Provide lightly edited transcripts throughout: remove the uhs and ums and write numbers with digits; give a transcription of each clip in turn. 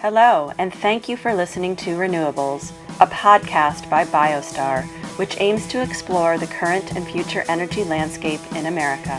Hello, and thank you for listening to Renewables, a podcast by BioStar, which aims to explore the current and future energy landscape in America.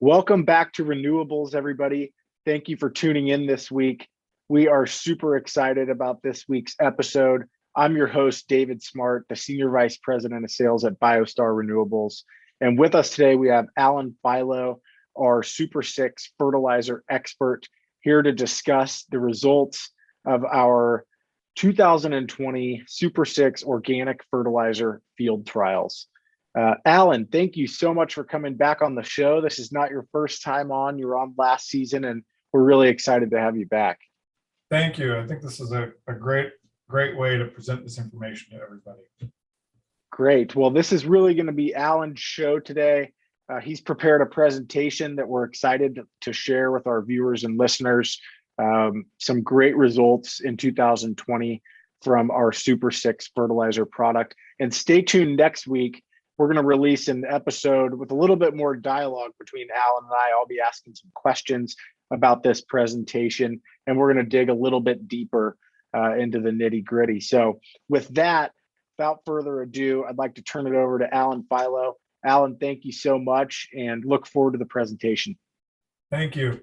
Welcome back to Renewables, everybody. Thank you for tuning in this week. We are super excited about this week's episode. I'm your host, David Smart, the Senior Vice President of Sales at BioStar Renewables. And with us today, we have Alan Philo, our SuperSix Fertilizer expert, here to discuss the results of our 2020 SuperSix Organic Fertilizer field trials. Alan, thank you so much for coming back on the show. This is not your first time on. You were on last season, and we're really excited to have you back. Thank you. I think this is a great way to present this information to everybody. Great. Well, this is really going to be Alan's show today. He's prepared a presentation that we're excited to share with our viewers and listeners. Some great results in 2020 from our SuperSix fertilizer product. And stay tuned next week. We're going to release an episode with a little bit more dialogue between Alan and I. I'll be asking some questions about this presentation, and we're going to dig a little bit deeper into the nitty gritty. So with that, without further ado, I'd like to turn it over to Alan Philo. Alan, thank you so much, and look forward to the presentation. Thank you.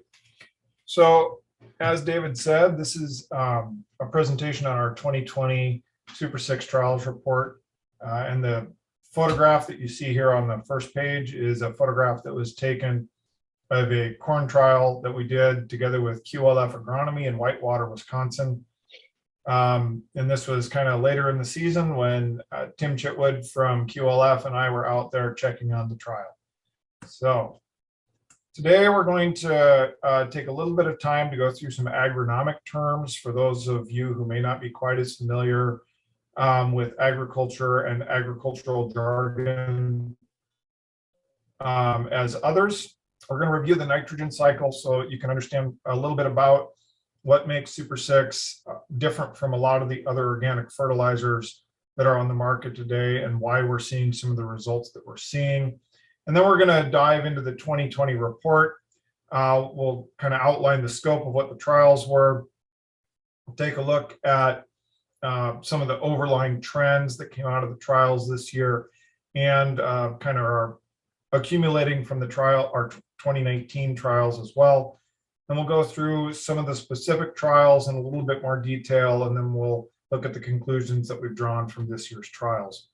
So as David said, this is a presentation on our 2020 SuperSix trials report, and the photograph that you see here on the first page is a photograph that was taken of a corn trial that we did together with QLF Agronomy in Whitewater, Wisconsin. And this was kind of later in the season when Tim Chitwood from QLF and I were out there checking on the trial. So today we're going to take a little bit of time to go through some agronomic terms for those of you who may not be quite as familiar with agriculture and agricultural jargon as others. We're going to review the nitrogen cycle so you can understand a little bit about what makes SuperSix different from a lot of the other organic fertilizers that are on the market today and why we're seeing some of the results that we're seeing. And then we're going to dive into the 2020 report. We'll kind of outline the scope of what the trials were. We'll take a look at some of the overlying trends that came out of the trials this year and kind of are accumulating from the trial, our 2019 trials as well. And we'll go through some of the specific trials in a little bit more detail, and then we'll look at the conclusions that we've drawn from this year's trials.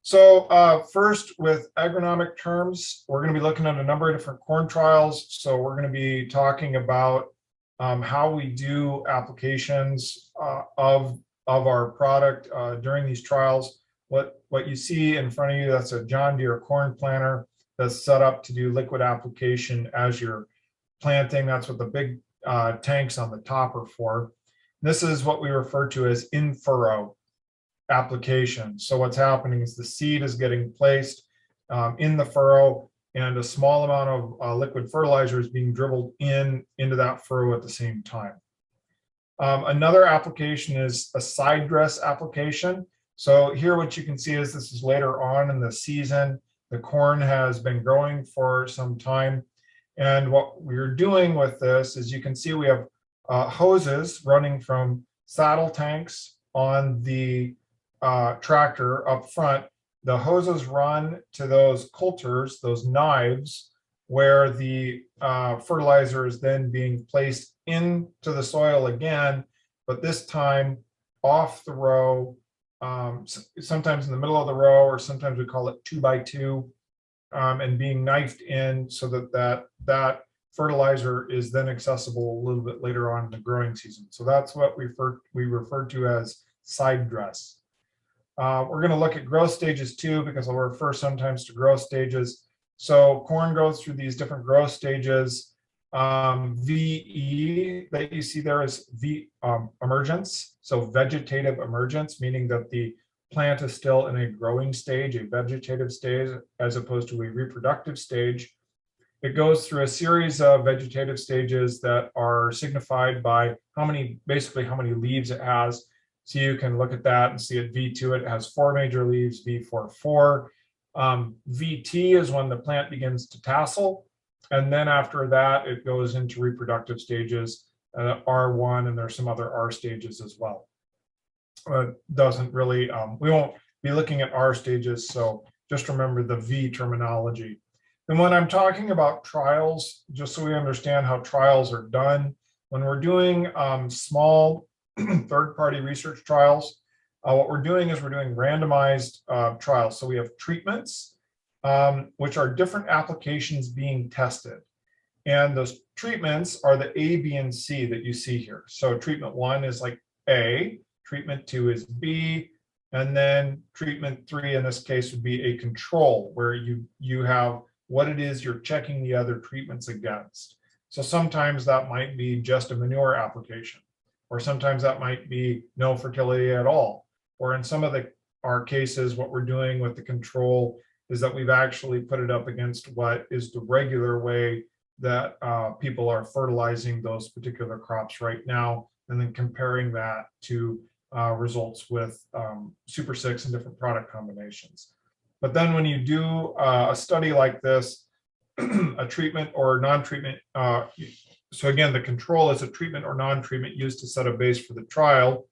So first, with agronomic terms, we're going to be looking at a number of different corn trials. So we're going to be talking about how we do applications of our product during these trials. What you see in front of you, that's a John Deere corn planter that's set up to do liquid application as you're planting. That's what the big tanks on the top are for. This is what we refer to as in-furrow application. So what's happening is the seed is getting placed in the furrow, and a small amount of liquid fertilizer is being dribbled into that furrow at the same time. Another application is a side dress application. So here what you can see is this is later on in the season. The corn has been growing for some time. And what we're doing with this is you can see we have hoses running from saddle tanks on the tractor up front. The hoses run to those coulters, those knives, where the fertilizer is then being placed into the soil again, but this time off the row, sometimes in the middle of the row, or sometimes we call it 2x2, and being knifed in so that fertilizer is then accessible a little bit later on in the growing season. So that's what we refer to as side dress. We're going to look at growth stages too, because I'll refer sometimes to growth stages. So corn goes through these different growth stages. VE that you see there is emergence. So vegetative emergence, meaning that the plant is still in a growing stage, a vegetative stage, as opposed to a reproductive stage. It goes through a series of vegetative stages that are signified by basically how many leaves it has. So you can look at that and see at V2, it has 4 major leaves, V4, 4. VT is when the plant begins to tassel. And then after that, it goes into reproductive stages, R1, and there's some other R stages as well. Doesn't really, we won't be looking at R stages, so just remember the V terminology. And when I'm talking about trials, just so we understand how trials are done, when we're doing small third-party research trials, what we're doing is we're doing randomized trials. So we have treatments, which are different applications being tested. And those treatments are the A, B, and C that you see here. So treatment 1 is like A, treatment 2 is B, and then treatment 3 in this case would be a control, where you have what it is you're checking the other treatments against. So sometimes that might be just a manure application, or sometimes that might be no fertility at all. Or in some of our cases, what we're doing with the control is that we've actually put it up against what is the regular way that people are fertilizing those particular crops right now, and then comparing that to results with SuperSix and different product combinations. But then when you do a study like this, a treatment or non-treatment, so again, the control is a treatment or non-treatment used to set a base for the trial,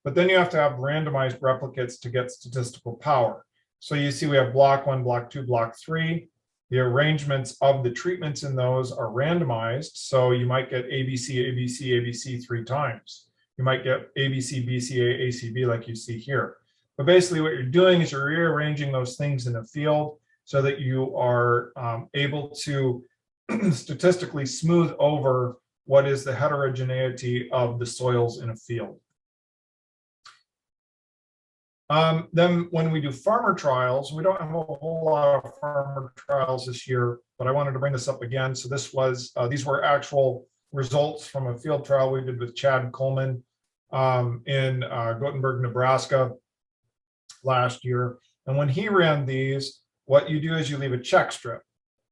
but then you have to have randomized replicates to get statistical power. So you see we have block 1, block 2, block 3. The arrangements of the treatments in those are randomized. So you might get ABC, ABC, ABC 3 times. You might get ABC, BCA, ACB like you see here. But basically what you're doing is you're rearranging those things in a field so that you are able to statistically smooth over what is the heterogeneity of the soils in a field. Then when we do farmer trials, we don't have a whole lot of farmer trials this year, but I wanted to bring this up again. So this was, these were actual results from a field trial we did with Chad Coleman in Gothenburg, Nebraska last year. And when he ran these, what you do is you leave a check strip.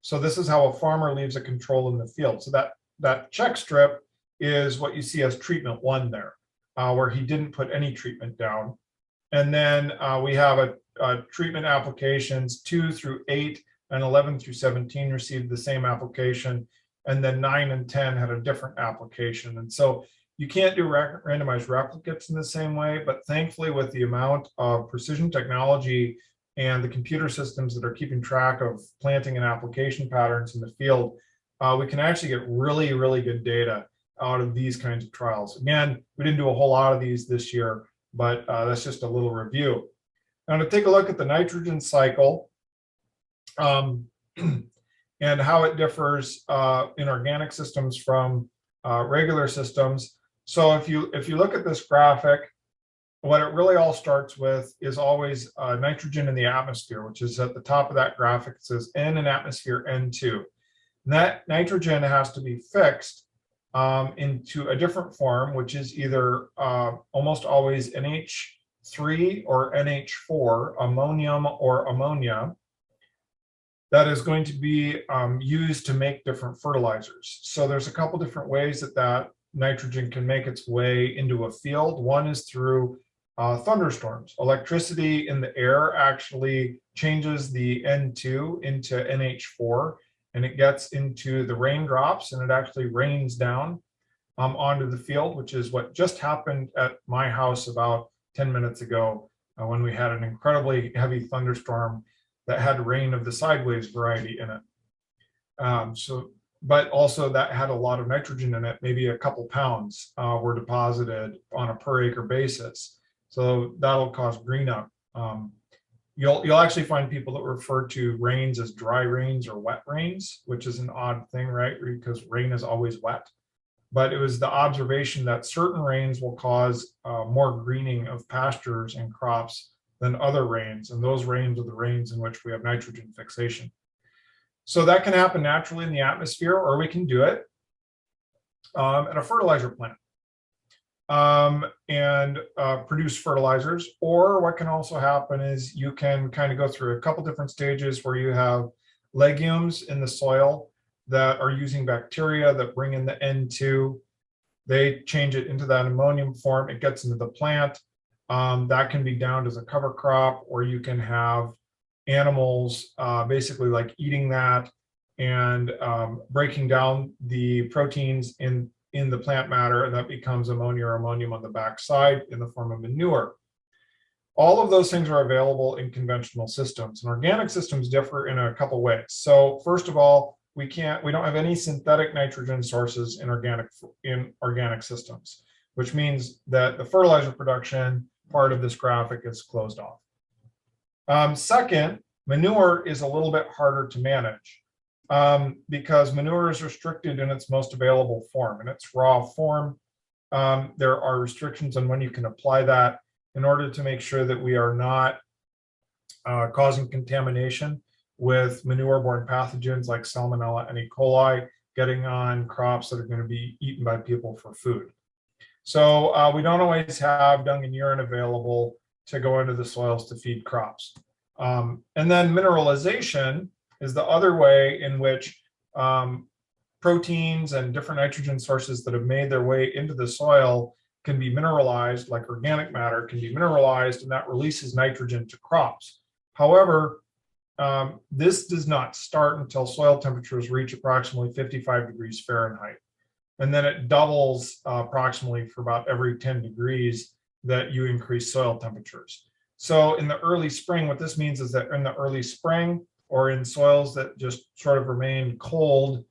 So this is how a farmer leaves a control in the field. So that check strip is what you see as treatment 1 there, where he didn't put any treatment down. And then we have a treatment applications 2 through 8 and 11 through 17 received the same application. And then 9 and 10 had a different application. And so you can't do randomized replicates in the same way, but thankfully with the amount of precision technology and the computer systems that are keeping track of planting and application patterns in the field, we can actually get really, really good data out of these kinds of trials. Again, we didn't do a whole lot of these this year, but that's just a little review. Now to take a look at the nitrogen cycle and how it differs in organic systems from regular systems. So if you look at this graphic, what it really all starts with is always nitrogen in the atmosphere, which is at the top of that graphic. It says N in atmosphere, N2. And that nitrogen has to be fixed into a different form, which is either almost always NH3 or NH4, ammonium or ammonia, that is going to be used to make different fertilizers. So there's a couple different ways that nitrogen can make its way into a field. One is through thunderstorms. Electricity in the air actually changes the N2 into NH4, and it gets into the raindrops, and it actually rains down onto the field, which is what just happened at my house about 10 minutes ago when we had an incredibly heavy thunderstorm that had rain of the sideways variety in it. But also that had a lot of nitrogen in it, maybe a couple pounds were deposited on a per acre basis. So that'll cause green up. You'll actually find people that refer to rains as dry rains or wet rains, which is an odd thing, right? Because rain is always wet. But it was the observation that certain rains will cause more greening of pastures and crops than other rains. And those rains are the rains in which we have nitrogen fixation. So that can happen naturally in the atmosphere, or we can do it at a fertilizer plant and produce fertilizers. Or what can also happen is you can kind of go through a couple different stages where you have legumes in the soil that are using bacteria that bring in the N2. They change it into that ammonium form. It gets into the plant. That can be downed as a cover crop, or you can have animals basically like eating that and breaking down the proteins in the plant matter, and that becomes ammonia or ammonium on the backside in the form of manure. All of those things are available in conventional systems, and organic systems differ in a couple ways. So first of all, we don't have any synthetic nitrogen sources in organic systems, which means that the fertilizer production part of this graphic is closed off. Second, manure is a little bit harder to manage because manure is restricted in its most available form. In its raw form, there are restrictions on when you can apply that in order to make sure that we are not causing contamination with manure-borne pathogens like Salmonella and E. coli getting on crops that are going to be eaten by people for food. So we don't always have dung and urine available to go into the soils to feed crops. And then mineralization is the other way in which proteins and different nitrogen sources that have made their way into the soil can be mineralized, like organic matter can be mineralized, and that releases nitrogen to crops. However, this does not start until soil temperatures reach approximately 55 degrees Fahrenheit. And then it doubles approximately for about every 10 degrees that you increase soil temperatures. So in the early spring, what this means is that in the early spring or in soils that just sort of remain cold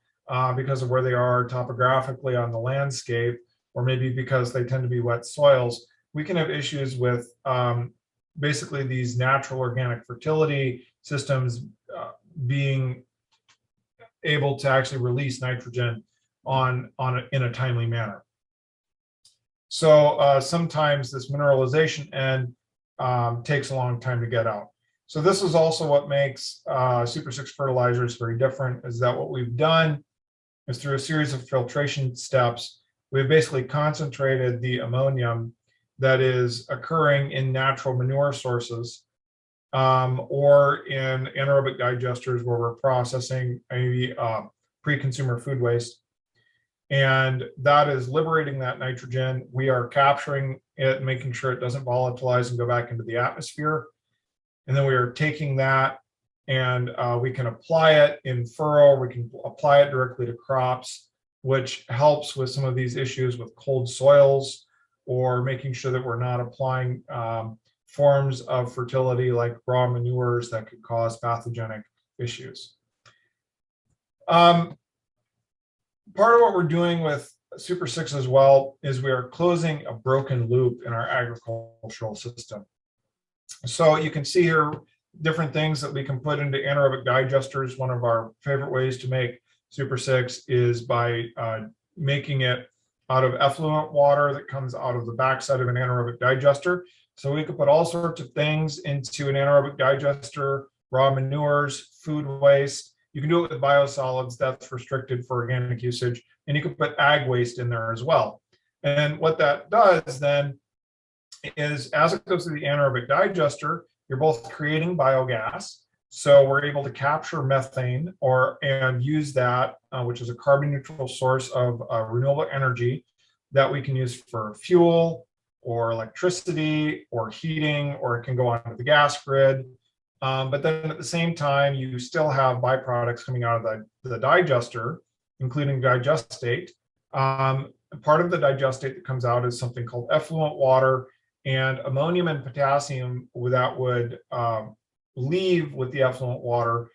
because of where they are topographically on the landscape, or maybe because they tend to be wet soils, we can have issues with basically these natural organic fertility systems being able to actually release nitrogen in a timely manner. So sometimes this mineralization end takes a long time to get out. So this is also what makes SuperSix fertilizers very different, is that what we've done is through a series of filtration steps, we've basically concentrated the ammonium that is occurring in natural manure sources or in anaerobic digesters where we're processing maybe pre-consumer food waste. And that is liberating that nitrogen. We are capturing it, making sure it doesn't volatilize and go back into the atmosphere. And then we are taking that and we can apply it in furrow, we can apply it directly to crops, which helps with some of these issues with cold soils, or making sure that we're not applying forms of fertility like raw manures that could cause pathogenic issues. Part of what we're doing with SuperSix as well is we are closing a broken loop in our agricultural system. So you can see here different things that we can put into anaerobic digesters. One of our favorite ways to make SuperSix is by making it out of effluent water that comes out of the backside of an anaerobic digester. So we could put all sorts of things into an anaerobic digester, raw manures, food waste. You can do it with biosolids, that's restricted for organic usage. And you can put ag waste in there as well. And what that does then is, as it goes through the anaerobic digester, you're both creating biogas. So we're able to capture methane and use that, which is a carbon neutral source of renewable energy that we can use for fuel or electricity or heating, or it can go onto the gas grid. But then at the same time, you still have byproducts coming out of the digester, including digestate. Part of the digestate that comes out is something called effluent water, and ammonium and potassium that would leave with the effluent water.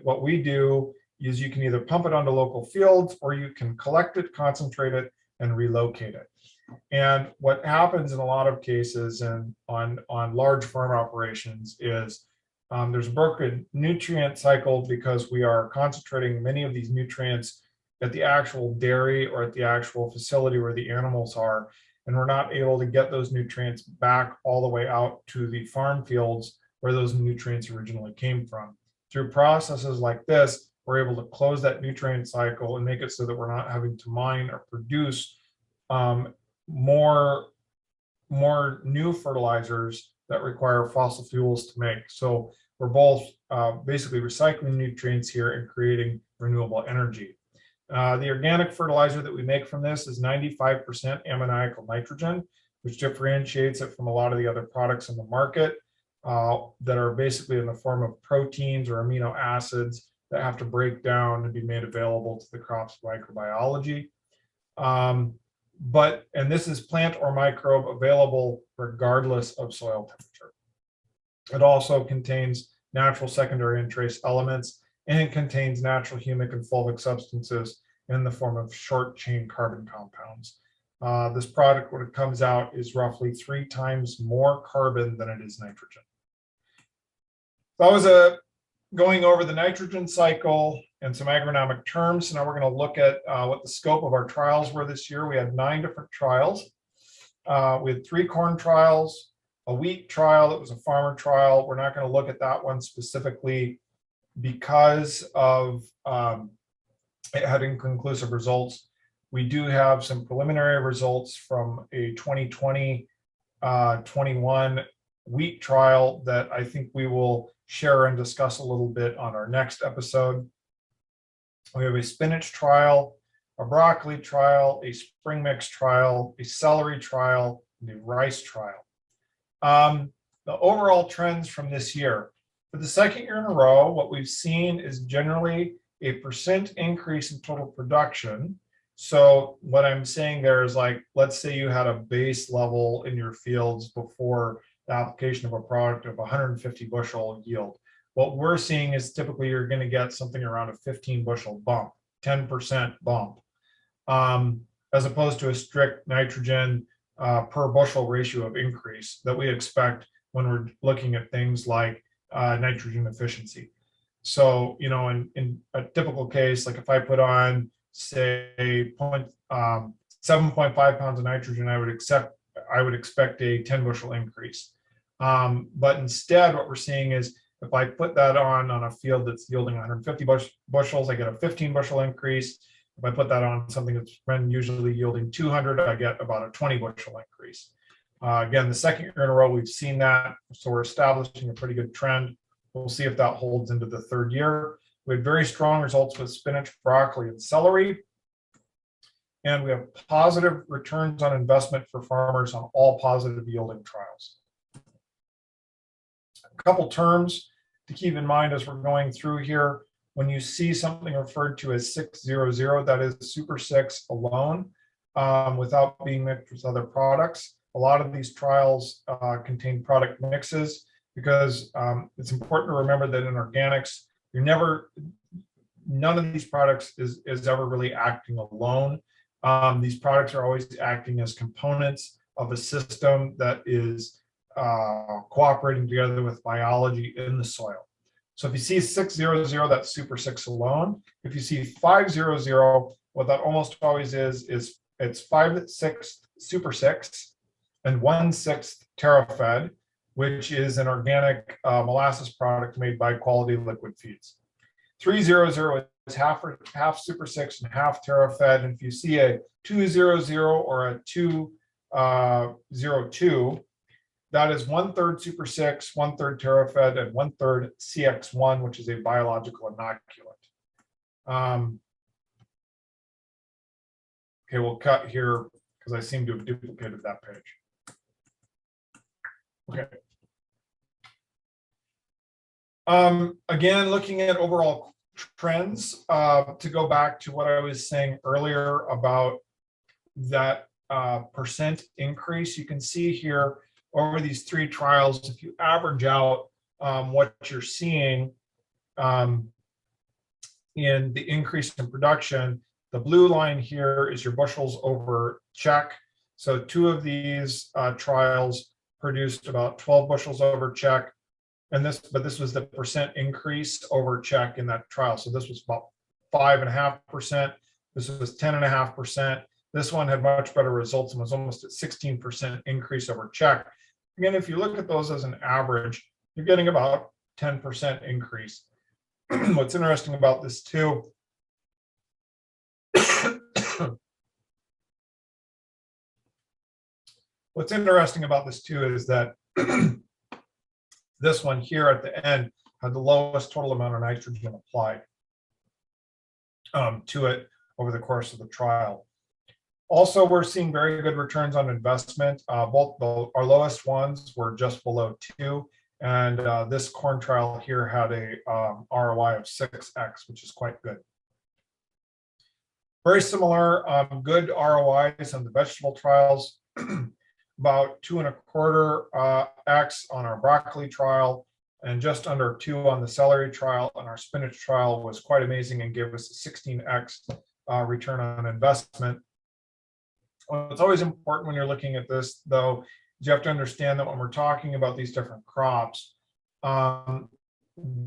What we do is you can either pump it onto local fields, or you can collect it, concentrate it, and relocate it. And what happens in a lot of cases and on large farm operations is there's a broken nutrient cycle because we are concentrating many of these nutrients at the actual dairy or at the actual facility where the animals are, and we're not able to get those nutrients back all the way out to the farm fields where those nutrients originally came from. Through processes like this, we're able to close that nutrient cycle and make it so that we're not having to mine or produce more new fertilizers that require fossil fuels to make. So we're both basically recycling nutrients here and creating renewable energy. The organic fertilizer that we make from this is 95% ammoniacal nitrogen, which differentiates it from a lot of the other products in the market. that are basically in the form of proteins or amino acids that have to break down and be made available to the crop's microbiology. And this is plant or microbe available regardless of soil temperature. It also contains natural secondary and trace elements, and it contains natural humic and fulvic substances in the form of short chain carbon compounds. This product, when it comes out, is roughly 3 times more carbon than it is nitrogen. That was going over the nitrogen cycle and some agronomic terms. So now we're going to look at what the scope of our trials were this year. We had 9 different trials. We had 3 corn trials, a wheat trial that was a farmer trial. We're not going to look at that one specifically because of it had inconclusive results. We do have some preliminary results from a 2020-21 wheat trial that I think we will share and discuss a little bit on our next episode. We have a spinach trial, a broccoli trial, a spring mix trial, a celery trial, and a rice trial. The overall trends from this year. For the second year in a row, what we've seen is generally a % increase in total production. So what I'm saying there is, like, let's say you had a base level in your fields before the application of a product of 150 bushel yield. What we're seeing is typically you're going to get something around a 15 bushel bump, 10% bump, as opposed to a strict nitrogen per bushel ratio of increase that we expect when we're looking at things like nitrogen efficiency. So, you know, in a typical case, like if I put on, say, 7.5 pounds of nitrogen, I would expect a 10 bushel increase. But instead, what we're seeing is if I put that on a field that's yielding 150 bushels, I get a 15 bushel increase. If I put that on something that's been usually yielding 200, I get about a 20 bushel increase. Again, the second year in a row, we've seen that. So we're establishing a pretty good trend. We'll see if that holds into the third year. We had very strong results with spinach, broccoli, and celery. And we have positive returns on investment for farmers on all positive yielding trials. A couple terms to keep in mind as we're going through here. When you see something referred to as 600, that is SuperSix alone, without being mixed with other products. A lot of these trials contain product mixes because it's important to remember that in organics, none of these products is ever really acting alone. These products are always acting as components of a system that is cooperating together with biology in the soil. So if you see 600, that's SuperSix alone. If you see 500, what that almost always is it's 5/6 SuperSix and 1/6 TerraFed, which is an organic molasses product made by Quality Liquid Feeds. 300 is half SuperSix and half TerraFed. And if you see a 200 or a 202, that is 1/3 SuperSix, 1/3 TerraFed, and 1/3 CX1, which is a biological inoculant. Okay, we'll cut here because I seem to have duplicated that page. Okay. Again, looking at overall trends, to go back to what I was saying earlier about that % increase, you can see here over these 3 trials, if you average out what you're seeing in the increase in production, the blue line here is your bushels over check. So 2 of these trials produced about 12 bushels over check. But this was the % increase over check in that trial. So this was about 5.5%. This was 10.5%. This one had much better results and was almost at 16% increase over check. Again, if you look at those as an average, you're getting about 10% increase. What's interesting about this too, is that this one here at the end had the lowest total amount of nitrogen applied to it over the course of the trial. Also, we're seeing very good returns on investment. Our lowest ones were just below 2, And this corn trial here had a ROI of 6x, which is quite good. Very similar, good ROIs on the vegetable trials, about 2.25x on our broccoli trial, and just under 2 on the celery trial, and our spinach trial was quite amazing and gave us a 16x return on investment. What's always important when you're looking at this, though, is you have to understand that when we're talking about these different crops,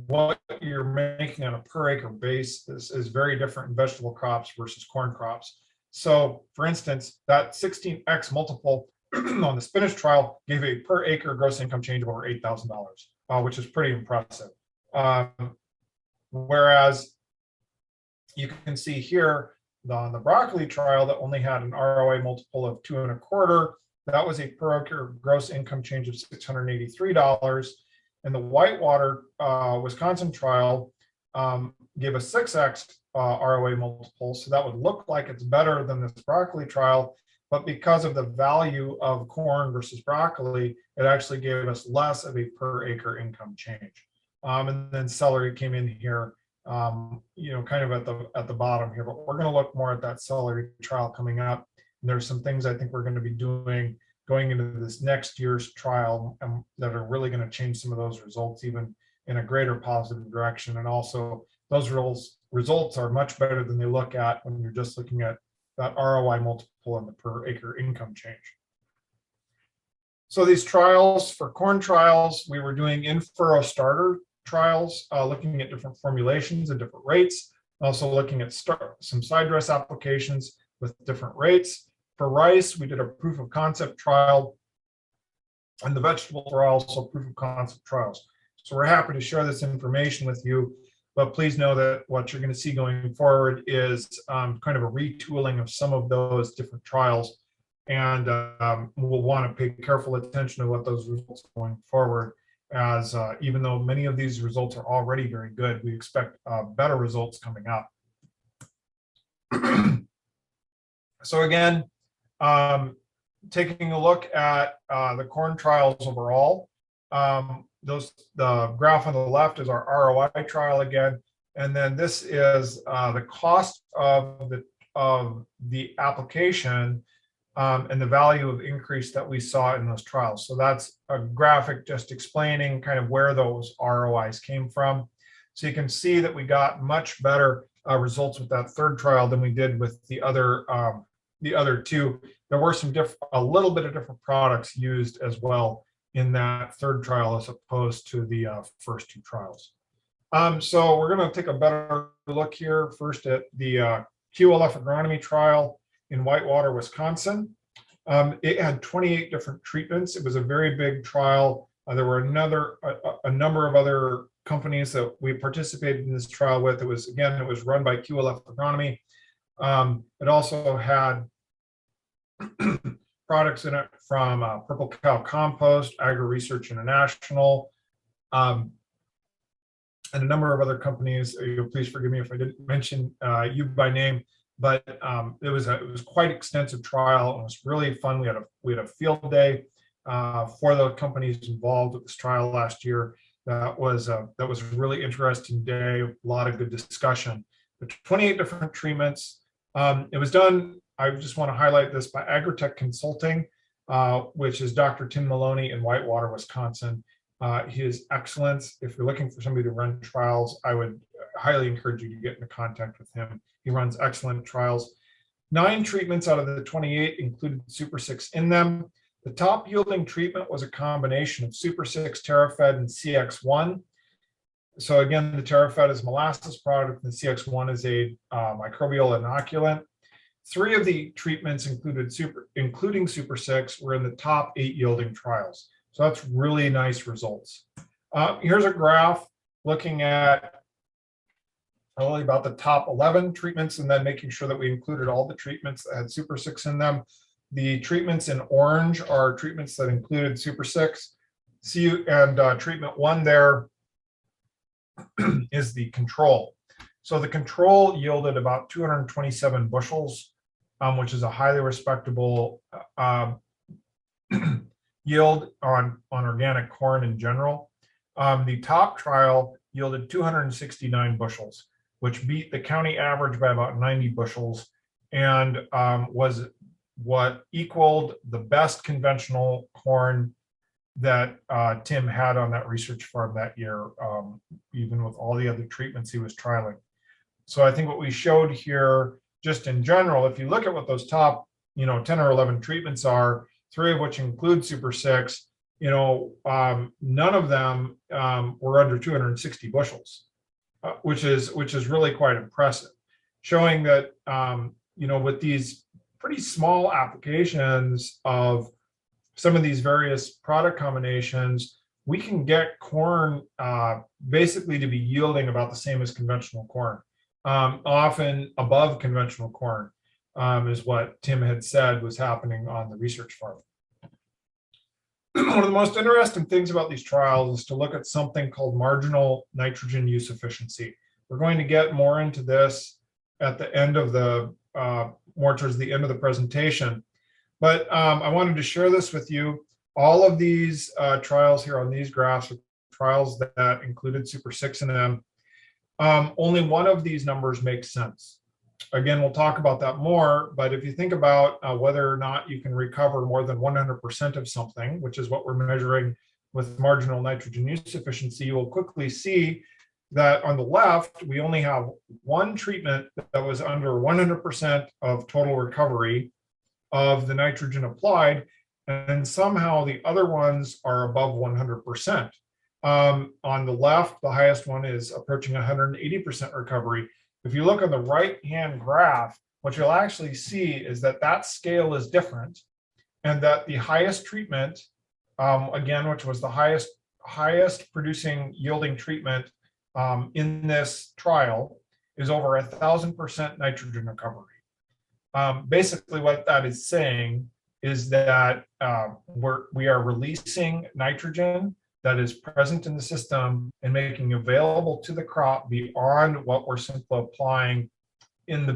what you're making on a per acre basis is very different in vegetable crops versus corn crops. So, for instance, that 16x multiple on the spinach trial gave a per acre gross income change of over $8,000, which is pretty impressive. Whereas you can see here on the broccoli trial that only had an ROI multiple of 2.25, that was a per acre gross income change of $683. And the Whitewater, Wisconsin trial gave a 6x ROA multiple. So that would look like it's better than this broccoli trial. But because of the value of corn versus broccoli, it actually gave us less of a per acre income change. And then celery came in here, kind of at the bottom here. But we're going to look more at that celery trial coming up. And there's some things I think we're going to be doing going into this next year's trial that are really going to change some of those results even in a greater positive direction. And also those results are much better than they look at when you're just looking at that ROI multiple and the per acre income change. So these trials, for corn trials, we were doing in-furrow starter trials, looking at different formulations and different rates, also looking at some side dress applications with different rates. For rice, we did a proof of concept trial, and the vegetables are also proof of concept trials. So we're happy to share this information with you, but please know that what you're going to see going forward is kind of a retooling of some of those different trials, and we'll want to pay careful attention to what those results are going forward, as even though many of these results are already very good, we expect better results coming up. So again, taking a look at the corn trials overall, the graph on the left is our ROI trial again, and then this is the cost of the application and the value of increase that we saw in those trials. So that's a graphic just explaining kind of where those ROIs came from. So you can see that we got much better results with that third trial than we did with the other two. There were a little bit of different products used as well in that third trial as opposed to the first two trials. So we're going to take a better look here first at the QLF agronomy trial in Whitewater, Wisconsin. It had 28 different treatments. It was a very big trial. There were a number of other companies that we participated in this trial with. It was run by QLF agronomy. It also had products in it from Purple Cow Compost, Agri Research International, and a number of other companies. Please forgive me if I didn't mention you by name, but it was quite extensive trial. It was really fun. We had a field day for the companies involved with this trial last year. That was a really interesting day. A lot of good discussion. The 28 different treatments. It was done, I just want to highlight this, by Agritech Consulting, which is Dr. Tim Maloney in Whitewater, Wisconsin. He is excellent. If you're looking for somebody to run trials, I would highly encourage you to get into contact with him. He runs excellent trials. 9 treatments out of the 28 included SuperSix in them. The top yielding treatment was a combination of SuperSix, TerraFed, and CX1. So again, the TerraFed is a molasses product, and the CX1 is a microbial inoculant. 3 of the treatments including SuperSix were in the top 8 yielding trials. So that's really nice results. Here's a graph looking at only about the top 11 treatments, and then making sure that we included all the treatments that had SuperSix in them. The treatments in orange are treatments that included SuperSix. And treatment 1 there is the control. So the control yielded about 227 bushels, which is a highly respectable yield on organic corn in general. The top trial yielded 269 bushels, which beat the county average by about 90 bushels and was what equaled the best conventional corn that Tim had on that research farm that year, even with all the other treatments he was trialing. So I think what we showed here, just in general, if you look at what those top, 10 or 11 treatments are, 3 of which include SuperSix, none of them were under 260 bushels, which is really quite impressive, showing that with these pretty small applications of some of these various product combinations, we can get corn basically to be yielding about the same as conventional corn, often above conventional corn, is what Tim had said was happening on the research farm. One of the most interesting things about these trials is to look at something called marginal nitrogen use efficiency. We're going to get more into this at the end of the, more towards the end of the presentation. But I wanted to share this with you. All of these trials here on these graphs are trials that included SuperSix in them. Only one of these numbers makes sense. Again, we'll talk about that more, but if you think about whether or not you can recover more than 100% of something, which is what we're measuring with marginal nitrogen use efficiency, you will quickly see that on the left, we only have one treatment that was under 100% of total recovery of the nitrogen applied, and somehow the other ones are above 100%. On the left, the highest one is approaching 180% recovery. If you look on the right-hand graph, what you'll actually see is that that scale is different, and that the highest treatment, again, which was the highest producing yielding treatment in this trial, is over 1,000% nitrogen recovery. Basically, what that is saying is that we are releasing nitrogen that is present in the system and making available to the crop beyond what we're simply applying in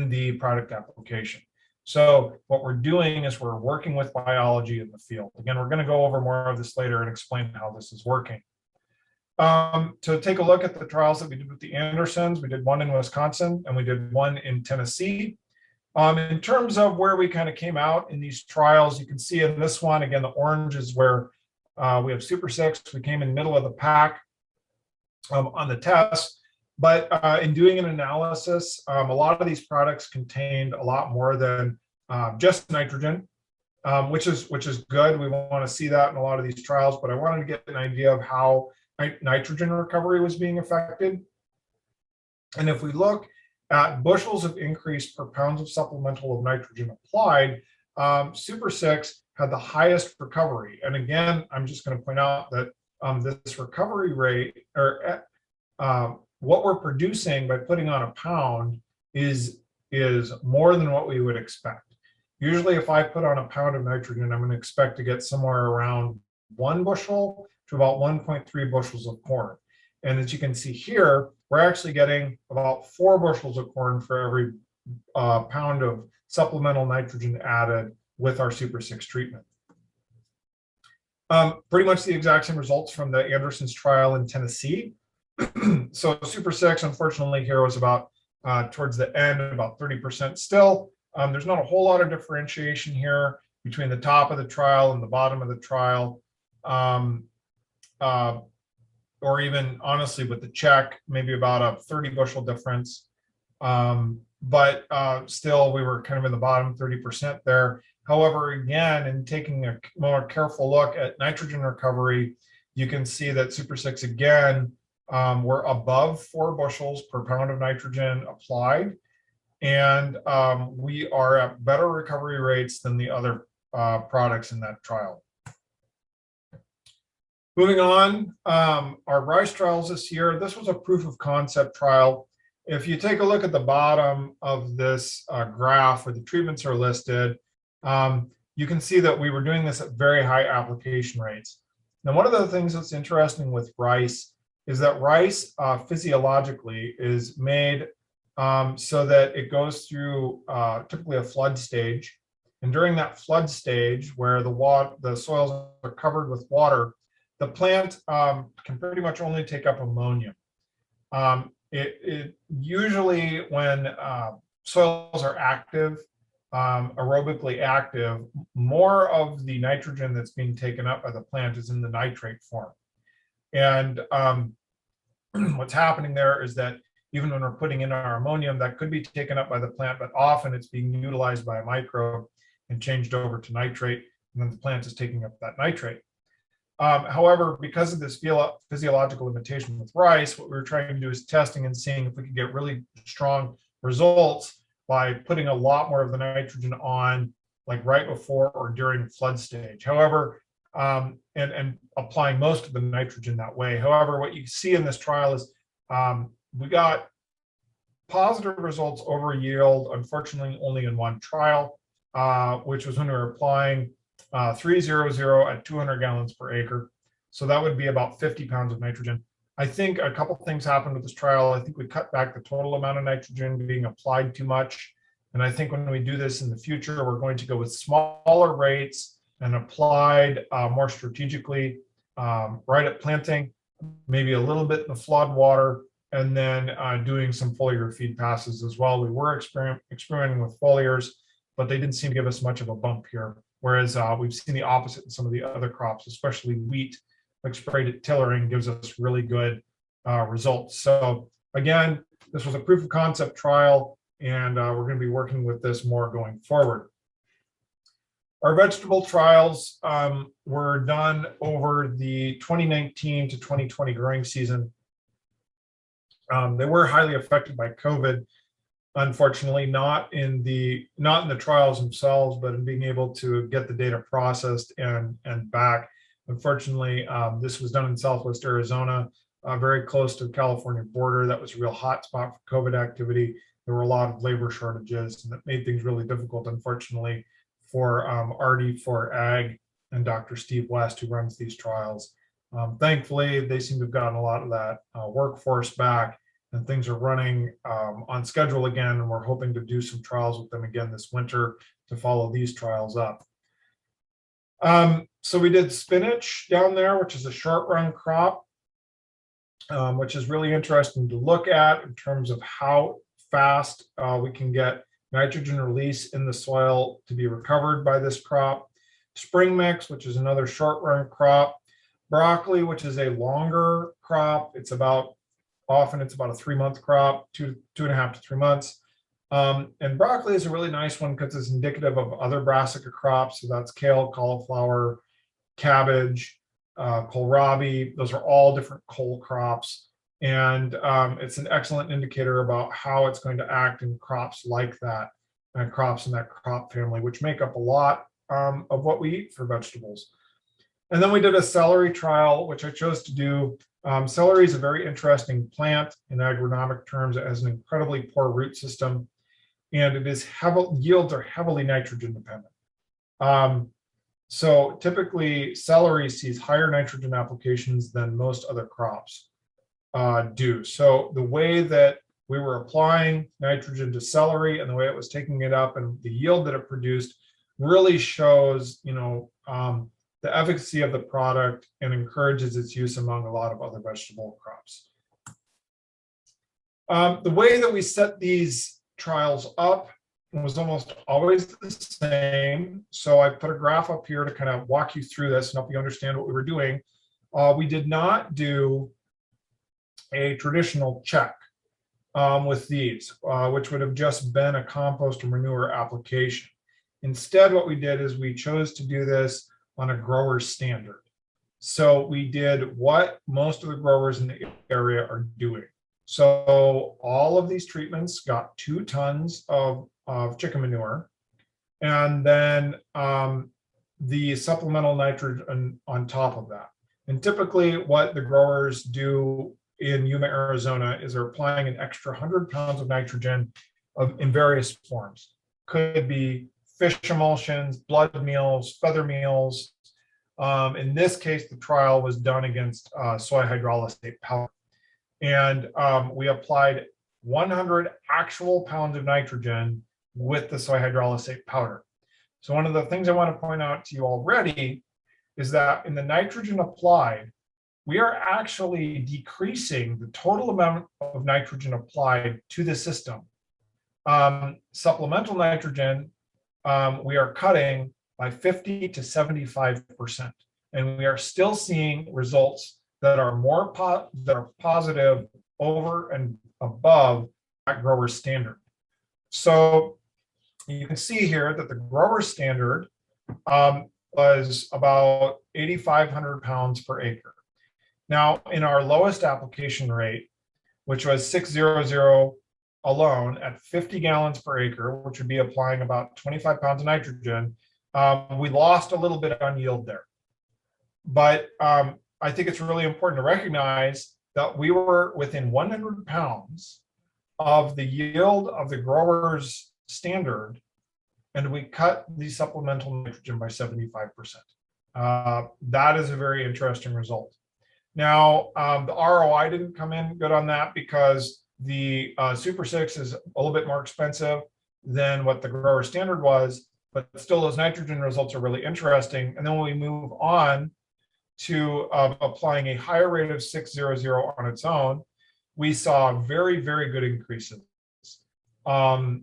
the product application. So what we're doing is we're working with biology in the field. Again, we're going to go over more of this later and explain how this is working. To take a look at the trials that we did with the Andersons, we did one in Wisconsin and we did one in Tennessee. In terms of where we kind of came out in these trials, you can see in this one, again, the orange is where we have SuperSix. We came in the middle of the pack on the test, but in doing an analysis, a lot of these products contained a lot more than just nitrogen, which is good. We want to see that in a lot of these trials, but I wanted to get an idea of how nitrogen recovery was being affected. And if we look at bushels of increase per pounds of supplemental of nitrogen applied, SuperSix had the highest recovery. And again, I'm just going to point out that this recovery rate, or what we're producing by putting on a pound, is more than what we would expect. Usually, if I put on a pound of nitrogen, I'm going to expect to get somewhere around 1 bushel to about 1.3 bushels of corn. And as you can see here, we're actually getting about 4 bushels of corn for every pound of supplemental nitrogen added with our SuperSix treatment. Pretty much the exact same results from the Anderson's trial in Tennessee. So SuperSix, unfortunately, here was about towards the end, about 30% still. There's not a whole lot of differentiation here between the top of the trial and the bottom of the trial. Or even honestly with the check, maybe about a 30 bushel difference. But still, we were kind of in the bottom 30% there. However, again, in taking a more careful look at nitrogen recovery, you can see that SuperSix, again, we're above 4 bushels per pound of nitrogen applied. And we are at better recovery rates than the other products in that trial. Moving on, our rice trials this year, this was a proof of concept trial. If you take a look at the bottom of this graph where the treatments are listed, you can see that we were doing this at very high application rates. Now, one of the things that's interesting with rice is that rice physiologically is made so that it goes through typically a flood stage. And during that flood stage where the soils are covered with water, the plant can pretty much only take up ammonium. It usually, when soils are active, aerobically active, more of the nitrogen that's being taken up by the plant is in the nitrate form. And what's happening there is that even when we're putting in our ammonium, that could be taken up by the plant, but often it's being utilized by a microbe and changed over to nitrate, and then the plant is taking up that nitrate. However, because of this physiological limitation with rice, what we were trying to do is testing and seeing if we could get really strong results by putting a lot more of the nitrogen on, like right before or during flood stage. However, and applying most of the nitrogen that way. However, what you see in this trial is we got positive results over yield, unfortunately, only in one trial, which was when we were applying 300 at 200 gallons per acre. So that would be about 50 pounds of nitrogen. I think a couple things happened with this trial. I think we cut back the total amount of nitrogen being applied too much. And I think when we do this in the future, we're going to go with smaller rates and applied more strategically right at planting, maybe a little bit in the flood water, and then doing some foliar feed passes as well. We were experimenting with foliars, but they didn't seem to give us much of a bump here. Whereas we've seen the opposite in some of the other crops, especially wheat, like sprayed at tillering, gives us really good results. So again, this was a proof of concept trial, and we're going to be working with this more going forward. Our vegetable trials were done over the 2019 to 2020 growing season. They were highly affected by COVID, unfortunately, not in the trials themselves, but in being able to get the data processed and back. Unfortunately, this was done in Southwest Arizona, very close to the California border. That was a real hot spot for COVID activity. There were a lot of labor shortages, and that made things really difficult, unfortunately, for Artie for Ag and Dr. Steve West, who runs these trials. Thankfully, they seem to have gotten a lot of that workforce back, and things are running on schedule again, and we're hoping to do some trials with them again this winter to follow these trials up. So we did spinach down there, which is a short run crop, which is really interesting to look at in terms of how fast we can get nitrogen release in the soil to be recovered by this crop. Spring mix, which is another short run crop. Broccoli, which is a longer crop. Often it's about a 3-month crop, 2.5 to 3 months. And broccoli is a really nice one because it's indicative of other brassica crops. So that's kale, cauliflower, cabbage, kohlrabi. Those are all different cole crops. And it's an excellent indicator about how it's going to act in crops like that, and crops in that crop family, which make up a lot of what we eat for vegetables. And then we did a celery trial, which I chose to do. Celery is a very interesting plant in agronomic terms. It has an incredibly poor root system, and yields are heavily nitrogen dependent. So typically, celery sees higher nitrogen applications than most other crops do. So the way that we were applying nitrogen to celery and the way it was taking it up and the yield that it produced really shows, the efficacy of the product and encourages its use among a lot of other vegetable crops. The way that we set these trials up was almost always the same. So I put a graph up here to kind of walk you through this and help you understand what we were doing. We did not do a traditional check with these, which would have just been a compost or manure application. Instead, what we did is we chose to do this on a grower standard. So we did what most of the growers in the area are doing. So all of these treatments got 2 tons of chicken manure, and then the supplemental nitrogen on top of that. And typically what the growers do in Yuma, Arizona is they're applying an extra 100 pounds of nitrogen in various forms. Could be fish emulsions, blood meals, feather meals. In this case, the trial was done against soy hydrolysate powder. And we applied 100 actual pounds of nitrogen with the soy hydrolysate powder. So one of the things I want to point out to you already is that in the nitrogen applied, we are actually decreasing the total amount of nitrogen applied to the system. Supplemental nitrogen, we are cutting by 50 to 75%. And we are still seeing results that are positive over and above that grower standard. So you can see here that the grower standard was about 8,500 pounds per acre. Now, in our lowest application rate, which was 600 alone at 50 gallons per acre, which would be applying about 25 pounds of nitrogen, we lost a little bit on yield there. But I think it's really important to recognize that we were within 100 pounds of the yield of the grower's standard, and we cut the supplemental nitrogen by 75%. That is a very interesting result. Now, the ROI didn't come in good on that because the SuperSix is a little bit more expensive than what the grower standard was, but still those nitrogen results are really interesting. And then when we move on to applying a higher rate of 600 on its own, we saw very, very good increases over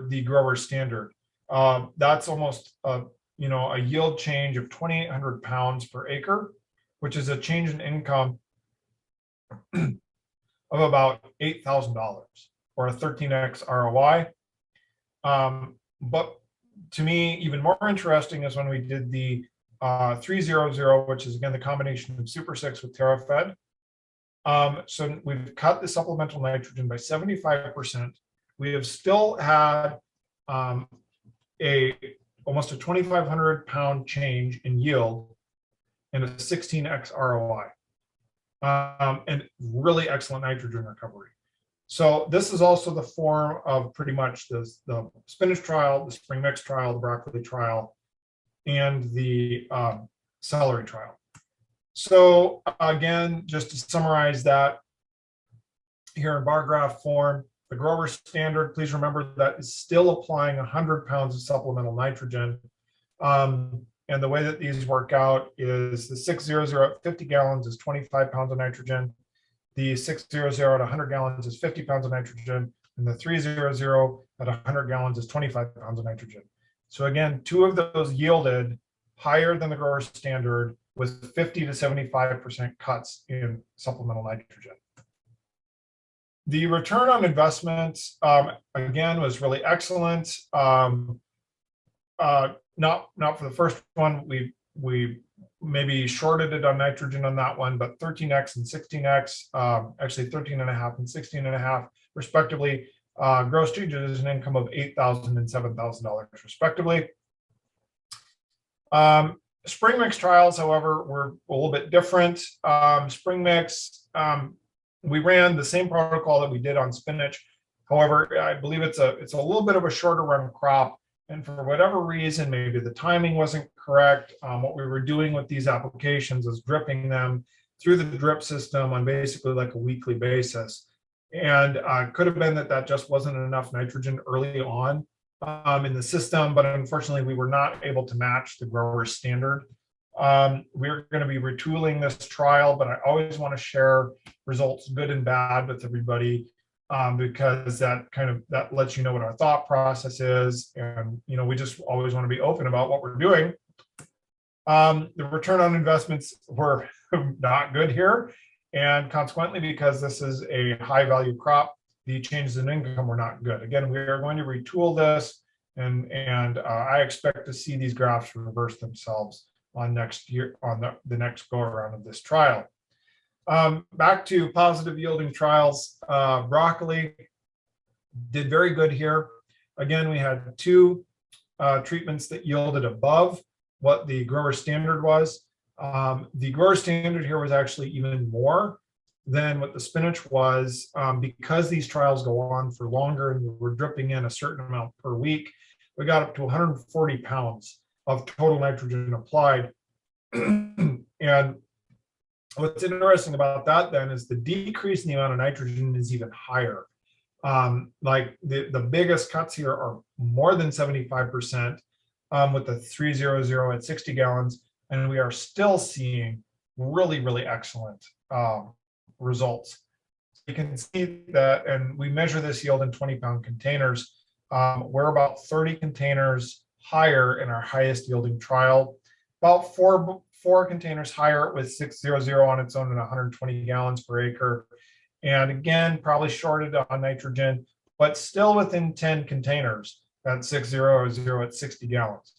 the grower standard. That's almost a yield change of 2,800 pounds per acre, which is a change in income of about $8,000 or a 13x ROI. But to me, even more interesting is when we did the 300, which is again the combination of SuperSix with TerraFed. So we've cut the supplemental nitrogen by 75%. We have still had almost a 2,500 pound change in yield and a 16x ROI, and really excellent nitrogen recovery. So this is also the form of pretty much the spinach trial, the spring mix trial, the broccoli trial, and the celery trial. So again, just to summarize that here in bar graph form, the grower standard, please remember that is still applying 100 pounds of supplemental nitrogen. And the way that these work out is the 600 at 50 gallons is 25 pounds of nitrogen. The 600 at 100 gallons is 50 pounds of nitrogen. And the 300 at 100 gallons is 25 pounds of nitrogen. So again, two of those yielded higher than the grower standard with 50 to 75% cuts in supplemental nitrogen. The return on investment, again, was really excellent. Not for the first one, we maybe shorted it on nitrogen on that one, but 13x and 16x, actually 13.5 and 16.5 respectively, gross changes in income of $8,000 and $7,000 respectively. Spring mix trials, however, were a little bit different. Spring mix, we ran the same protocol that we did on spinach. However, I believe it's a little bit of a shorter run crop. And for whatever reason, maybe the timing wasn't correct. What we were doing with these applications is dripping them through the drip system on basically like a weekly basis. And could have been that just wasn't enough nitrogen early on in the system, but unfortunately we were not able to match the grower standard. We're going to be retooling this trial, but I always want to share results, good and bad, with everybody. Because that lets you know what our thought process is, and we just always want to be open about what we're doing. The return on investments were not good here, and consequently, because this is a high value crop, the changes in income were not good. Again, we are going to retool this, and I expect to see these graphs reverse themselves on next year on the next go around of this trial. Back to positive yielding trials, broccoli did very good here. Again, we had two treatments that yielded above what the grower standard was. The grower standard here was actually even more than what the spinach was, because these trials go on for longer and we're dripping in a certain amount per week. We got up to 140 pounds of total nitrogen applied. And what's interesting about that then is the decrease in the amount of nitrogen is even higher. Like the biggest cuts here are more than 75% with the 300 at 60 gallons, and we are still seeing really, really excellent results. You can see that, and we measure this yield in 20-pound containers. We're about 30 containers higher in our highest yielding trial, about four containers higher with 600 on its own and 120 gallons per acre. And again, probably shorted on nitrogen, but still within 10 containers at 600 at 60 gallons.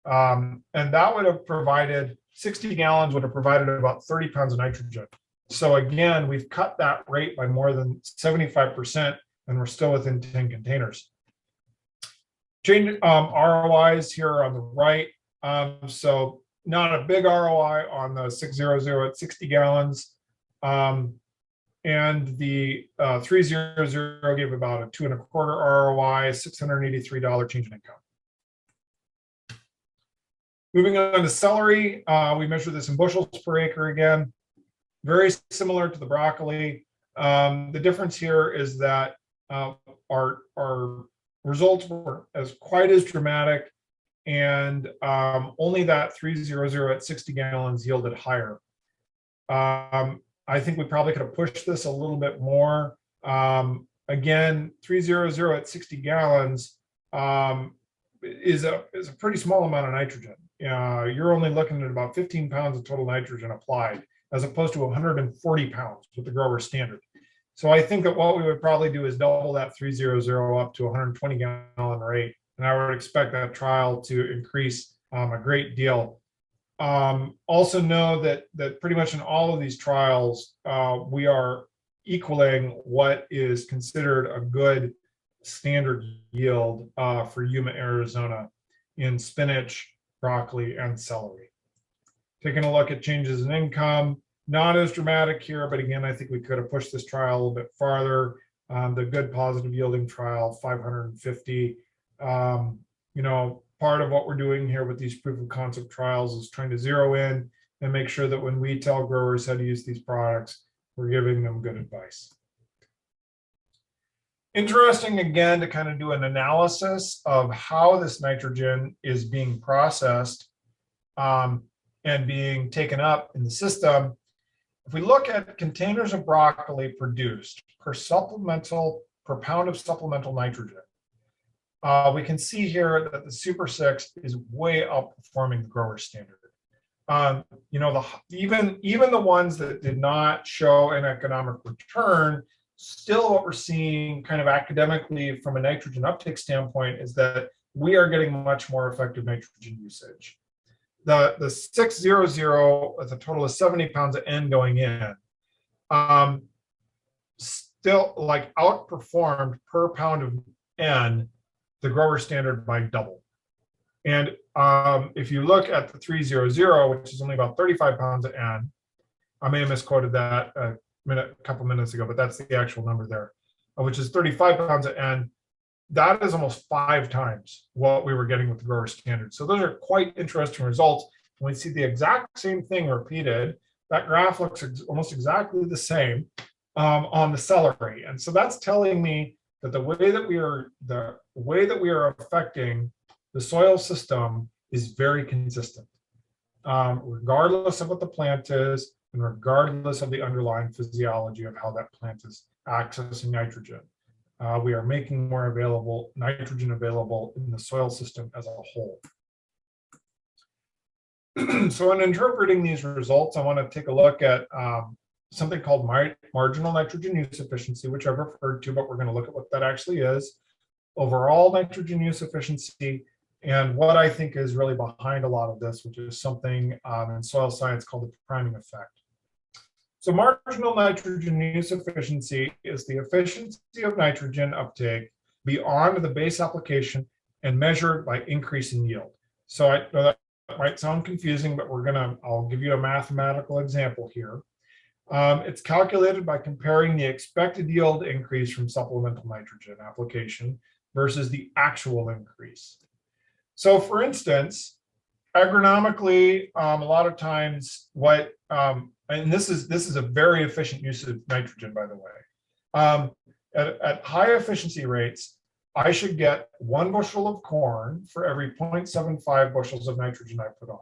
And that would have provided 60 gallons would have provided about 30 pounds of nitrogen. So again, we've cut that rate by more than 75%, and we're still within 10 containers. Change ROIs here on the right. So not a big ROI on the 600 at 60 gallons. And the 300 gave about a 2.25 ROI, $683 change in income. Moving on to celery, we measure this in bushels per acre again. Very similar to the broccoli. The difference here is that our results were quite as dramatic, and only that 300 at 60 gallons yielded higher. I think we probably could have pushed this a little bit more. Again, 300 at 60 gallons is a pretty small amount of nitrogen. You're only looking at about 15 pounds of total nitrogen applied, as opposed to 140 pounds with the grower standard. So I think that what we would probably do is double that 300 up to 120 gallon rate. And I would expect that trial to increase a great deal. Also know that pretty much in all of these trials, we are equaling what is considered a good standard yield for Yuma, Arizona in spinach, broccoli, and celery. Taking a look at changes in income, not as dramatic here, but again, I think we could have pushed this trial a little bit farther. The good positive yielding trial, 550. Part of what we're doing here with these proof of concept trials is trying to zero in and make sure that when we tell growers how to use these products, we're giving them good advice. Interesting, again, to kind of do an analysis of how this nitrogen is being processed and being taken up in the system. If we look at containers of broccoli produced per pound of supplemental nitrogen, we can see here that the SuperSix is way outperforming the grower standard. Even the ones that did not show an economic return, still what we're seeing kind of academically from a nitrogen uptake standpoint is that we are getting much more effective nitrogen usage. The 600 with a total of 70 pounds of N going in, still like outperformed per pound of N the grower standard by double. And if you look at the 300, which is only about 35 pounds of N, I may have misquoted that a couple minutes ago, but that's the actual number there, which is 35 pounds of N. That is almost 5 times what we were getting with the grower standard. So those are quite interesting results. When we see the exact same thing repeated, that graph looks almost exactly the same on the celery. And so that's telling me that the way that we are affecting the soil system is very consistent, regardless of what the plant is and regardless of the underlying physiology of how that plant is accessing nitrogen. We are making more nitrogen available in the soil system as a whole. So in interpreting these results, I want to take a look at something called marginal nitrogen use efficiency, which I've referred to, but we're going to look at what that actually is, overall nitrogen use efficiency, and what I think is really behind a lot of this, which is something in soil science called the priming effect. So marginal nitrogen use efficiency is the efficiency of nitrogen uptake beyond the base application and measured by increasing yield. So I know that might sound confusing, but I'll give you a mathematical example here. It's calculated by comparing the expected yield increase from supplemental nitrogen application versus the actual increase. So for instance, agronomically, a lot of times and this is a very efficient use of nitrogen, by the way. At high efficiency rates, I should get 1 bushel of corn for every 0.75 bushels of nitrogen I put on.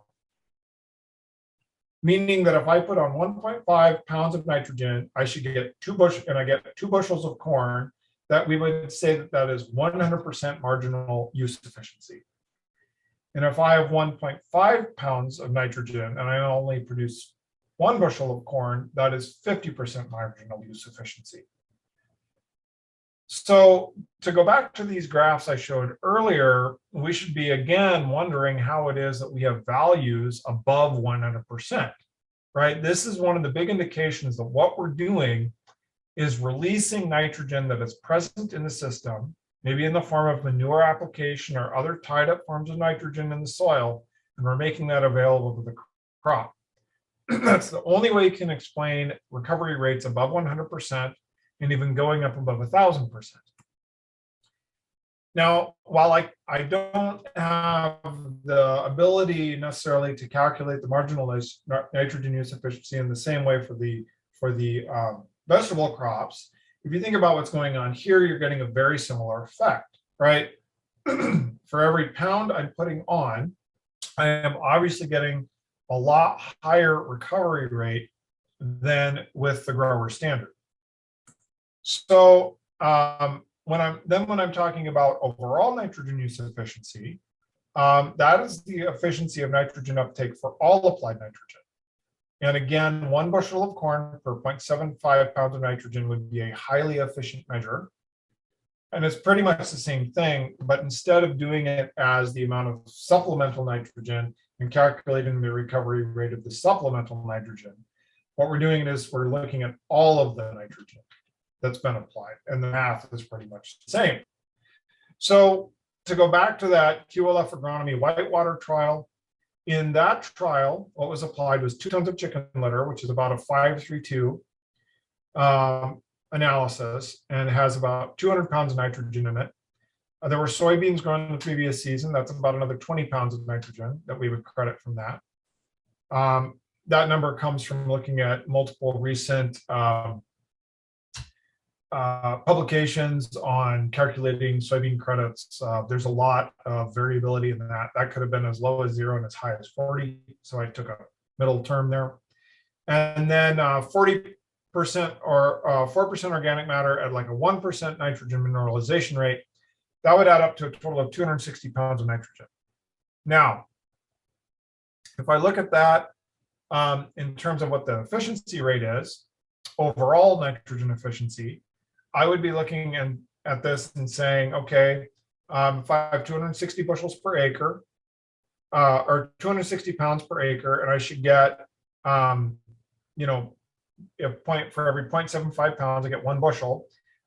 meaning that if I put on 1.5 pounds of nitrogen, I should get 2 bushels, and I get 2 bushels of corn, that we would say that that is 100% marginal use efficiency. And if I have 1.5 pounds of nitrogen and I only produce 1 bushel of corn, that is 50% marginal use efficiency. So to go back to these graphs I showed earlier, we should be again wondering how it is that we have values above 100%, right? This is one of the big indications that what we're doing is releasing nitrogen that is present in the system, maybe in the form of manure application or other tied up forms of nitrogen in the soil, and we're making that available to the crop. That's the only way you can explain recovery rates above 100% and even going up above 1,000%. Now, while I don't have the ability necessarily to calculate the marginal nitrogen use efficiency in the same way for the vegetable crops, if you think about what's going on here, you're getting a very similar effect, right? For every pound I'm putting on, I am obviously getting a lot higher recovery rate than with the grower standard. So when I'm talking about overall nitrogen use efficiency, that is the efficiency of nitrogen uptake for all applied nitrogen. And again, 1 bushel of corn per 0.75 pounds of nitrogen would be a highly efficient measure. And it's pretty much the same thing, but instead of doing it as the amount of supplemental nitrogen and calculating the recovery rate of the supplemental nitrogen, what we're doing is we're looking at all of the nitrogen that's been applied, and the math is pretty much the same. So to go back to that QLF agronomy whitewater trial, in that trial, what was applied was 2 tons of chicken litter, which is about a 5-3-2 analysis, and has about 200 pounds of nitrogen in it. There were soybeans grown in the previous season. That's about another 20 pounds of nitrogen that we would credit from that. That number comes from looking at multiple recent publications on calculating soybean credits. There's a lot of variability in that. That could have been as low as 0 and as high as 40. So I took a middle term there. And then 40% or 4% organic matter at like a 1% nitrogen mineralization rate. That would add up to a total of 260 pounds of nitrogen. Now, if I look at that in terms of what the efficiency rate is, overall nitrogen efficiency, I would be looking at this and saying, okay, if I have 260 bushels per acre, or 260 pounds per acre, and I should get, you know, for every 0.75 pounds, I get 1 bushel.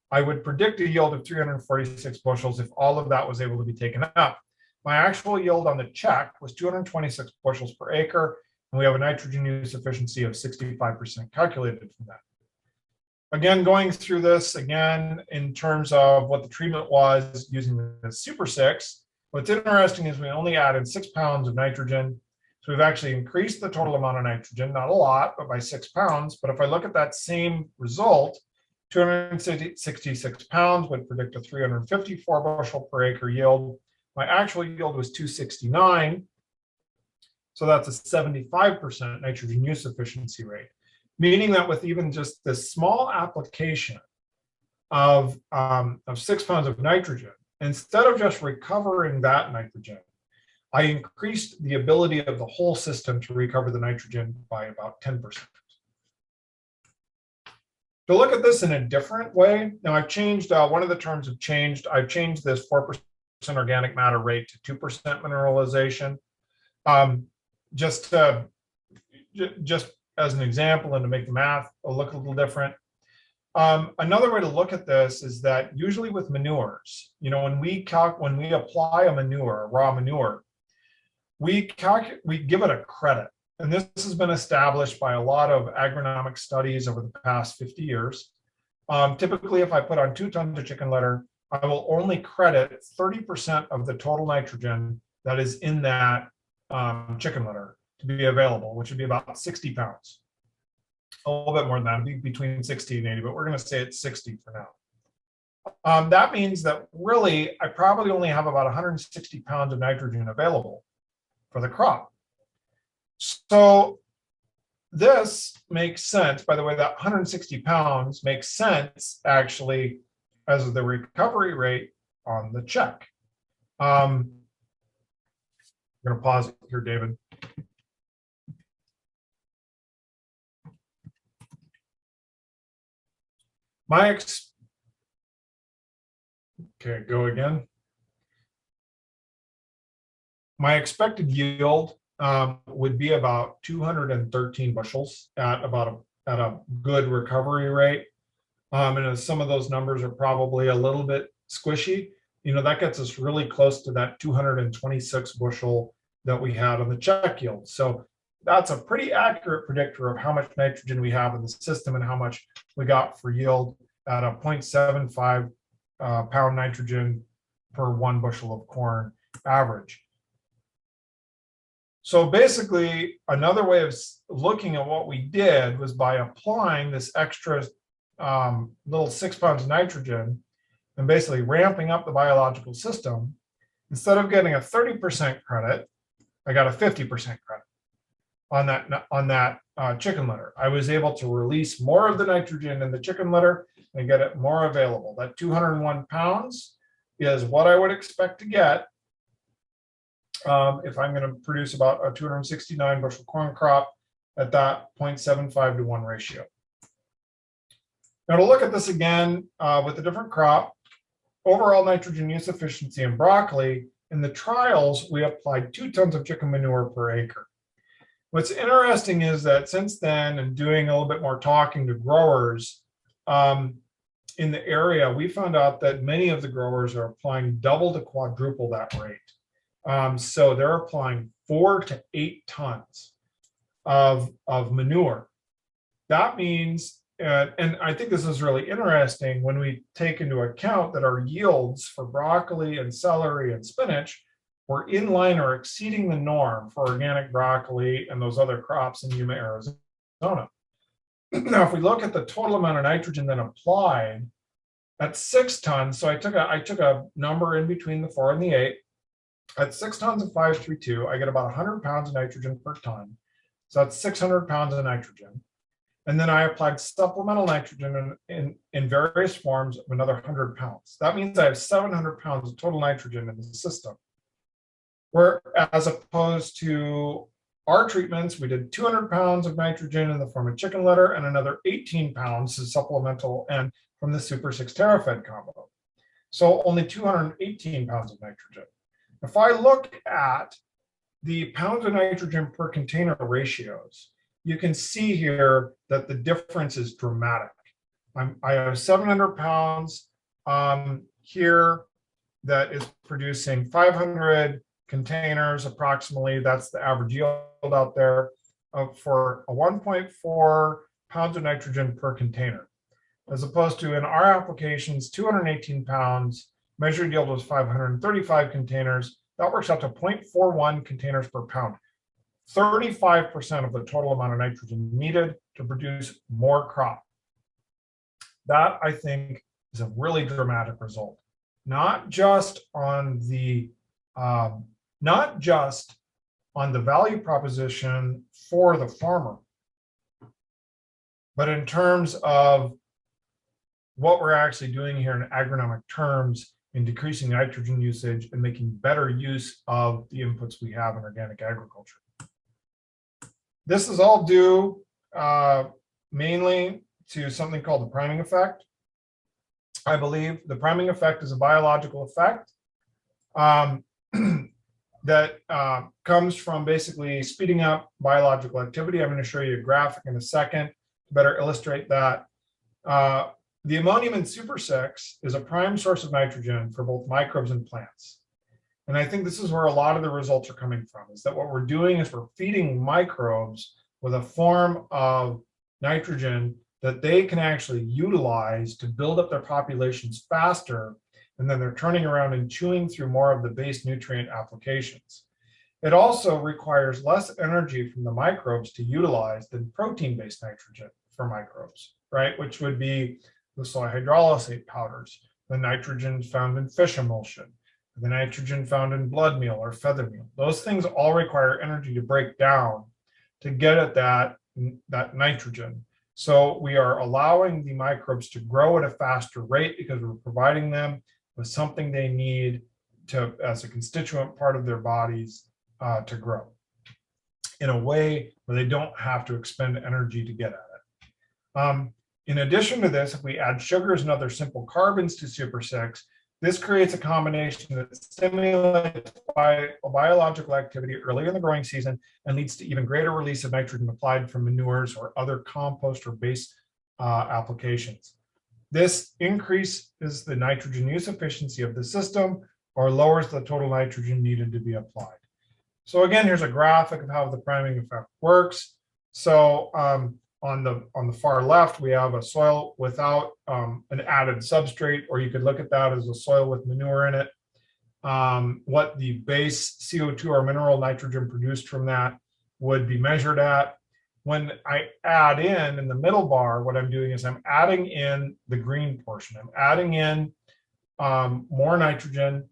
I would predict a yield of 346 bushels if all of that was able to be taken up. My actual yield on the check was 226 bushels per acre, and we have a nitrogen use efficiency of 65% calculated from that. Again, going through this again in terms of what the treatment was using the SuperSix, what's interesting is we only added 6 pounds of nitrogen. So we've actually increased the total amount of nitrogen, not a lot, but by 6 pounds. But if I look at that same result, 266 pounds would predict a 354 bushel per acre yield. My actual yield was 269. So that's a 75% nitrogen use efficiency rate, meaning that with even just this small application of 6 pounds of nitrogen, instead of just recovering that nitrogen, I increased the ability of the whole system to recover the nitrogen by about 10%. To look at this in a different way, now I've changed, one of the terms have changed. I've changed this 4% organic matter rate to 2% mineralization. Just as an example and to make the math look a little different. Another way to look at this is that usually with manures, you know, when we apply a manure, a raw manure, we give it a credit. And this has been established by a lot of agronomic studies over the past 50 years. Typically, if I put on 2 tons of chicken litter, I will only credit 30% of the total nitrogen that is in that chicken litter to be available, which would be about 60 pounds. A little bit more than that, it'd be between 60 and 80, but we're going to say it's 60 for now. That means that really, I probably only have about 160 pounds of nitrogen available for the crop. So this makes sense. By the way, that 160 pounds makes sense actually as the recovery rate on the check. I'm going to pause it here, David. Okay, go again. My expected yield would be about 213 bushels at a good recovery rate. And as some of those numbers are probably a little bit squishy, that gets us really close to that 226 bushel that we had on the check yield. So that's a pretty accurate predictor of how much nitrogen we have in the system and how much we got for yield at a 0.75 pound nitrogen per 1 bushel of corn average. So basically, another way of looking at what we did was by applying this extra little 6 pounds of nitrogen and basically ramping up the biological system. Instead of getting a 30% credit, I got a 50% credit on that chicken litter. I was able to release more of the nitrogen in the chicken litter and get it more available. That 201 pounds is what I would expect to get if I'm going to produce about a 269 bushel corn crop at that 0.75 to 1 ratio. Now to look at this again with a different crop, overall nitrogen use efficiency in broccoli, in the trials, we applied 2 tons of chicken manure per acre. What's interesting is that since then, and doing a little bit more talking to growers in the area, we found out that many of the growers are applying double to quadruple that rate. So they're applying 4 to 8 tons of manure. That means, and I think this is really interesting when we take into account that our yields for broccoli and celery and spinach were in line or exceeding the norm for organic broccoli and those other crops in Yuma, Arizona. Now, if we look at the total amount of nitrogen then applied at 6 tons, so I took a number in between the 4 and the 8. At 6 tons of 532, I get about 100 pounds of nitrogen per ton. So that's 600 pounds of nitrogen. And then I applied supplemental nitrogen in various forms of another 100 pounds. That means I have 700 pounds of total nitrogen in the system. Where, as opposed to our treatments, we did 200 pounds of nitrogen in the form of chicken litter and another 18 pounds of supplemental and from the SuperSix TerraFed combo. So only 218 pounds of nitrogen. If I look at the pounds of nitrogen per container ratios, you can see here that the difference is dramatic. I have 700 pounds here that is producing 500 containers approximately. That's the average yield out there for a 1.4 pounds of nitrogen per container, as opposed to in our applications, 218 pounds, measured yield was 535 containers. That works out to 0.41 containers per pound. 35% of the total amount of nitrogen needed to produce more crop. That, I think, is a really dramatic result. Not just on the value proposition for the farmer, but in terms of what we're actually doing here in agronomic terms in decreasing nitrogen usage and making better use of the inputs we have in organic agriculture. This is all due mainly to something called the priming effect. I believe the priming effect is a biological effect that comes from basically speeding up biological activity. I'm going to show you a graphic in a second to better illustrate that. The ammonium in SuperSix is a prime source of nitrogen for both microbes and plants. And I think this is where a lot of the results are coming from, is that what we're doing is we're feeding microbes with a form of nitrogen that they can actually utilize to build up their populations faster, and then they're turning around and chewing through more of the base nutrient applications. It also requires less energy from the microbes to utilize than protein-based nitrogen for microbes, right? Which would be the soy hydrolysate powders, the nitrogen found in fish emulsion, the nitrogen found in blood meal or feather meal. Those things all require energy to break down to get at that that nitrogen. So we are allowing the microbes to grow at a faster rate because we're providing them with something they need to, as a constituent part of their bodies, to grow in a way where they don't have to expend energy to get at it. In addition to this, if we add sugars and other simple carbons to SuperSix, this creates a combination that stimulates biological activity early in the growing season and leads to even greater release of nitrogen applied from manures or other compost or base applications. This increases the nitrogen use efficiency of the system or lowers the total nitrogen needed to be applied. So again, here's a graphic of how the priming effect works. So on the far left, we have a soil without an added substrate, or you could look at that as a soil with manure in it. What the base CO2 or mineral nitrogen produced from that would be measured at. When I add in the middle bar, what I'm doing is I'm adding in the green portion. I'm adding in more nitrogen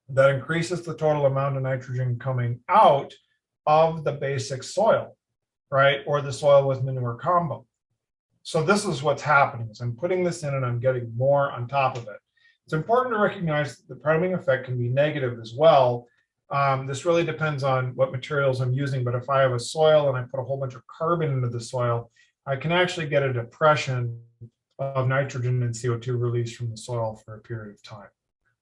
that increases the total amount of nitrogen coming out of the basic soil, right? Or the soil with manure combo. So this is what's happening is I'm putting this in and I'm getting more on top of it. It's important to recognize that the priming effect can be negative as well. This really depends on what materials I'm using, but if I have a soil and I put a whole bunch of carbon into the soil, I can actually get a depression of nitrogen and CO2 release from the soil for a period of time.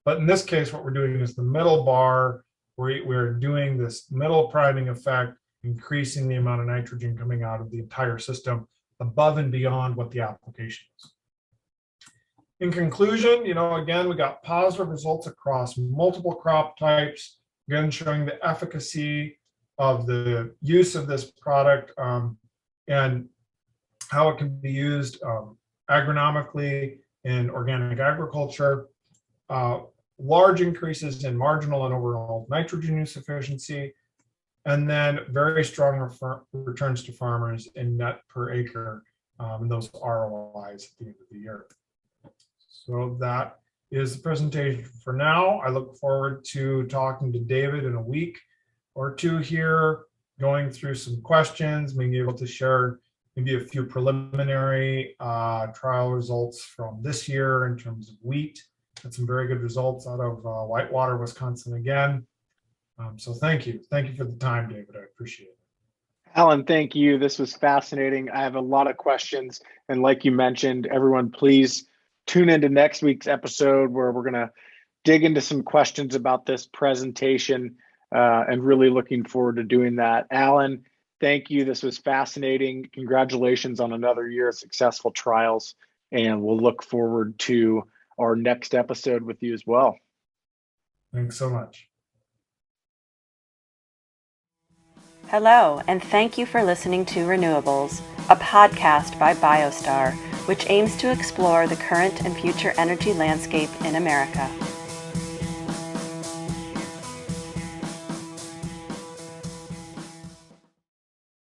But in this case, what we're doing is the middle bar, we're doing this middle priming effect, increasing the amount of nitrogen coming out of the entire system above and beyond what the application is. In conclusion, again, we got positive results across multiple crop types, again, showing the efficacy of the use of this product and how it can be used agronomically in organic agriculture. Large increases in marginal and overall nitrogen use efficiency, and then very strong returns to farmers in net per acre and those ROIs at the end of the year. So that is the presentation for now. I look forward to talking to David in a week or two here, going through some questions, being able to share maybe a few preliminary trial results from this year in terms of wheat. Had some very good results out of Whitewater, Wisconsin again. So thank you. Thank you for the time, David. I appreciate it. Alan, thank you. This was fascinating. I have a lot of questions. And like you mentioned, everyone, please tune into next week's episode where we're going to dig into some questions about this presentation and really looking forward to doing that. Alan, thank you. This was fascinating. Congratulations on another year of successful trials. And we'll look forward to our next episode with you as well. Thanks so much. Hello, and thank you for listening to RENEWables, a podcast by BioStar, which aims to explore the current and future energy landscape in America.